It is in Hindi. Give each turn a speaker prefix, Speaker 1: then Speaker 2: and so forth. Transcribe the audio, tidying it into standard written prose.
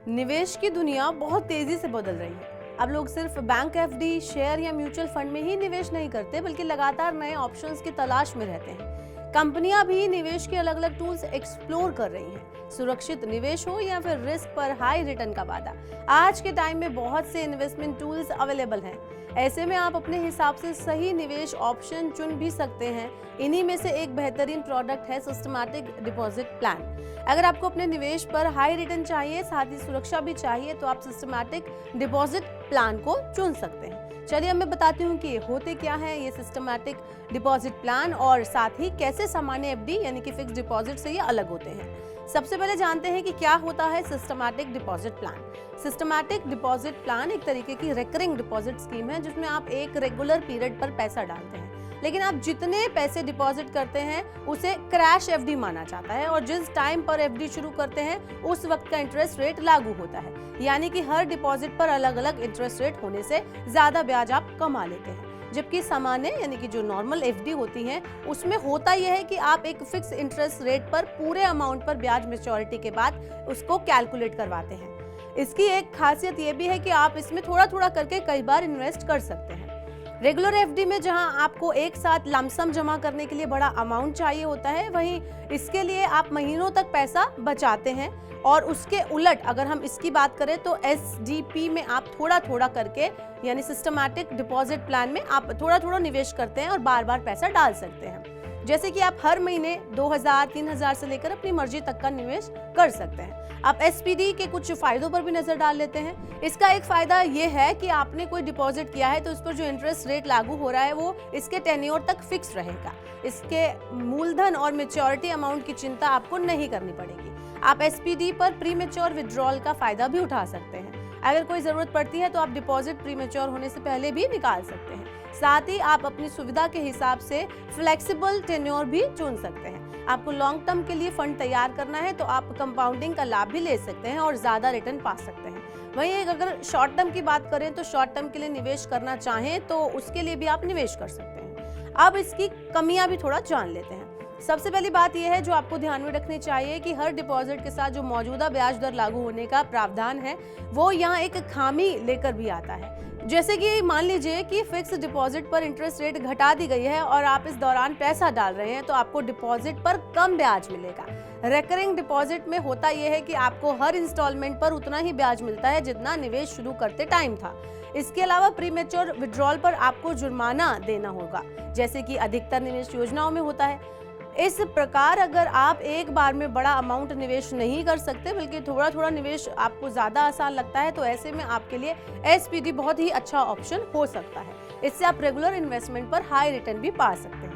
Speaker 1: निवेश की दुनिया बहुत तेजी से बदल रही है। अब लोग सिर्फ बैंक एफडी, शेयर या म्यूचुअल फंड में ही निवेश नहीं करते, बल्कि लगातार नए ऑप्शंस की तलाश में रहते हैं। कंपनियां भी निवेश के अलग अलग टूल्स एक्सप्लोर कर रही हैं। सुरक्षित निवेश हो या फिर रिस्क पर हाई रिटर्न का वादा, आज के टाइम में बहुत से इन्वेस्टमेंट टूल्स अवेलेबल हैं। ऐसे में आप अपने हिसाब से सही निवेश ऑप्शन चुन भी सकते हैं। इन्हीं में से एक बेहतरीन प्रोडक्ट है सिस्टमैटिक डिपॉजिट प्लान। अगर आपको अपने निवेश पर हाई रिटर्न चाहिए, साथ ही सुरक्षा भी चाहिए, तो आप सिस्टमैटिक डिपॉजिट प्लान को चुन सकते हैं। चलिए अब मैं बताती हूँ कि होते क्या है ये सिस्टमैटिक डिपॉजिट प्लान, और साथ ही कैसे सामान्य एफडी यानी कि फिक्स डिपॉजिट से ये अलग होते हैं। सबसे पहले जानते हैं कि क्या होता है systematic deposit plan. Systematic deposit plan एक तरीके की रिकरिंग डिपॉजिट स्कीम है, जिसमें आप एक रेगुलर पीरियड पर पैसा डालते हैं, लेकिन आप जितने पैसे डिपॉजिट करते हैं उसे क्रैश एफडी माना जाता है, और जिस टाइम पर एफडी शुरू करते हैं उस वक्त का इंटरेस्ट रेट लागू होता है। यानी कि हर डिपॉजिट पर अलग अलग इंटरेस्ट रेट होने से ज्यादा ब्याज आप कमा लेते हैं। जबकि सामान्य यानी कि जो नॉर्मल एफडी होती हैं, उसमें होता यह है कि आप एक फिक्स इंटरेस्ट रेट पर पूरे अमाउंट पर ब्याज मैच्योरिटी के बाद उसको कैलकुलेट करवाते हैं। इसकी एक खासियत यह भी है कि आप इसमें थोड़ा थोड़ा करके कई बार इन्वेस्ट कर सकते हैं। रेगुलर एफडी में जहां आपको एक साथ लमसम जमा करने के लिए बड़ा अमाउंट चाहिए होता है, वहीं इसके लिए आप महीनों तक पैसा बचाते हैं। और उसके उलट अगर हम इसकी बात करें तो एसडीपी में आप थोड़ा थोड़ा करके यानी सिस्टमैटिक डिपॉजिट प्लान में आप थोड़ा थोड़ा निवेश करते हैं और बार बार पैसा डाल सकते हैं। जैसे कि आप हर महीने 2000-3000 से लेकर अपनी मर्जी तक का निवेश कर सकते हैं। आप एसपीडी के कुछ फायदों पर भी नजर डाल लेते हैं। इसका एक फायदा ये है कि आपने कोई डिपॉजिट किया है तो इस पर जो इंटरेस्ट रेट लागू हो रहा है वो इसके टेन्योर तक फिक्स रहेगा। इसके मूलधन और मैच्योरिटी अमाउंट की चिंता आपको नहीं करनी पड़ेगी। आप एसपीडी पर प्रीमेच्योर विड्रॉल का फायदा भी उठा सकते हैं। अगर कोई जरूरत पड़ती है तो आप डिपॉजिट प्रीमेच्योर होने से पहले भी निकाल सकते हैं। साथ ही आप अपनी सुविधा के हिसाब से फ्लेक्सिबल टेन्योर भी चुन सकते हैं। आपको लॉन्ग टर्म के लिए फंड तैयार करना है तो आप कंपाउंडिंग का लाभ भी ले सकते हैं और ज्यादा रिटर्न पा सकते हैं। वहीं अगर शॉर्ट टर्म की बात करें तो शॉर्ट टर्म के लिए निवेश करना चाहें तो उसके लिए भी आप निवेश कर सकते हैं। अब इसकी कमियां भी थोड़ा जान लेते हैं। सबसे पहली बात यह है जो आपको ध्यान में रखनी चाहिए कि हर डिपॉजिट के साथ जो मौजूदा ब्याज दर लागू होने का प्रावधान है वो यहाँ एक खामी लेकर भी आता है। जैसे कि मान लीजिए कि फिक्स डिपॉजिट पर इंटरेस्ट रेट घटा दी गई है और आप इस दौरान पैसा डाल रहे हैं तो आपको डिपॉजिट पर कम ब्याज मिलेगा। रिकरिंग डिपॉजिट में होता यह है कि आपको हर इंस्टॉलमेंट पर उतना ही ब्याज मिलता है जितना निवेश शुरू करते टाइम था। इसके अलावा प्रीमेच्योर विड्रॉल पर आपको जुर्माना देना होगा, जैसे कि अधिकतर निवेश योजनाओं में होता है। इस प्रकार अगर आप एक बार में बड़ा अमाउंट निवेश नहीं कर सकते बल्कि थोड़ा थोड़ा निवेश आपको ज्यादा आसान लगता है, तो ऐसे में आपके लिए एसपीडी बहुत ही अच्छा ऑप्शन हो सकता है। इससे आप रेगुलर इन्वेस्टमेंट पर हाई रिटर्न भी पा सकते हैं।